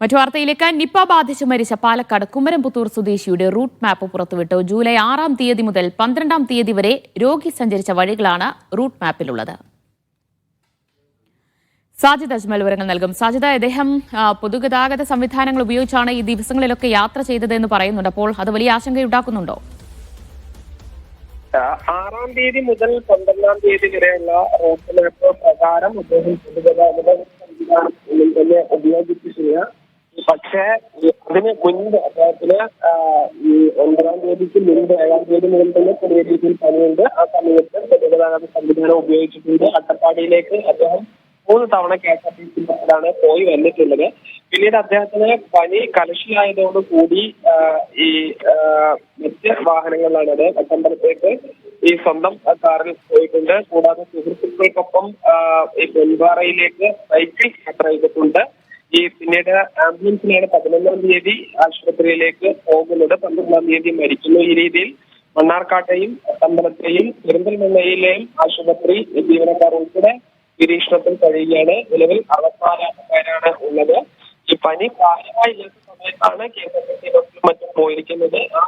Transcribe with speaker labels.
Speaker 1: മറ്റു വാർത്തയിലേക്ക് നിപ്പ ബാധിച്ച് മരിച്ച പാലക്കാട് കുമരംപുത്തൂർ സ്വദേശിയുടെ റൂട്ട് മാപ്പ് പുറത്തുവിട്ടു. ജൂലൈ 6-ാം തീയതി മുതൽ 12-ാം തീയതി വരെ രോഗി സഞ്ചരിച്ച വഴികളാണ് റൂട്ട് മാപ്പിലുള്ളത്. സാജിദ് അജ്മൽ വിവരങ്ങൾ നൽകും. സാജിദ്, അദ്ദേഹം പൊതുഗതാഗത സംവിധാനങ്ങൾ ഉപയോഗിച്ചാണ് ഈ ദിവസങ്ങളിലൊക്കെ യാത്ര ചെയ്തതെന്ന് പറയുന്നുണ്ട്. അപ്പോൾ അത് വലിയ ആശങ്കയുണ്ടാക്കുന്നുണ്ടോ?
Speaker 2: 6-ാം തീയതി മുതൽ 12-ാം തീയതി വരെയുള്ള റൂട്ട് മാപ്പ് പ്രകാരം അദ്ദേഹം പൊതുഗതാഗത സംവിധാനം തന്നെ ഉപയോഗിച്ചിട്ടില്ല. പക്ഷേ അതിന് മുൻപ് അദ്ദേഹത്തിന് ഈ 9-ാം തീയതിക്ക് മുൻപ് 7-ാം തീയതി മുതൽ തന്നെ ചെറിയ രീതിയിൽ പനിയുണ്ട്. ആ സമയത്ത് പൊതുഗതാഗത സംവിധാനം ഉപയോഗിച്ചിട്ടുണ്ട്. അട്ടപ്പാടിയിലേക്ക് അദ്ദേഹം 3 തവണ KSRTC ബസ്സിലാണ് പോയി വന്നിട്ടുള്ളത്. പിന്നീട് അദ്ദേഹത്തിന് പനി കലശലായതോടുകൂടി ഈ മറ്റ് വാഹനങ്ങളിലാണ് അത് പട്ടമ്പലത്തേക്ക് ഈ സ്വന്തം കാറിൽ പോയിട്ടുണ്ട്. കൂടാതെ സുഹൃത്തുക്കൾക്കൊപ്പം ഈ പൊൻപാറയിലേക്ക് സൈക്കിൾ യാത്ര ചെയ്തിട്ടുണ്ട്. പിന്നീട് ആംബുലൻസിലാണ് 11-ാം തീയതി ആശുപത്രിയിലേക്ക് പോകുന്നത്. 12-ാം തീയതി മരിക്കുന്നു. ഈ രീതിയിൽ മണ്ണാർക്കാട്ടെയും പട്ടമ്പലത്തെയും പെരിന്തൽമണ്ണയിലെയും ആശുപത്രി ജീവനക്കാർ ഉൾപ്പെടെ നിരീക്ഷണത്തിൽ കഴിയുകയാണ്. നിലവിൽ 64 പേരാണ് ഉള്ളത്. ഈ പനി പ്രായമായില്ലാത്ത സമയത്താണ് KSRTC ബസ്സിലും മറ്റും പോയിരിക്കുന്നത്. ആ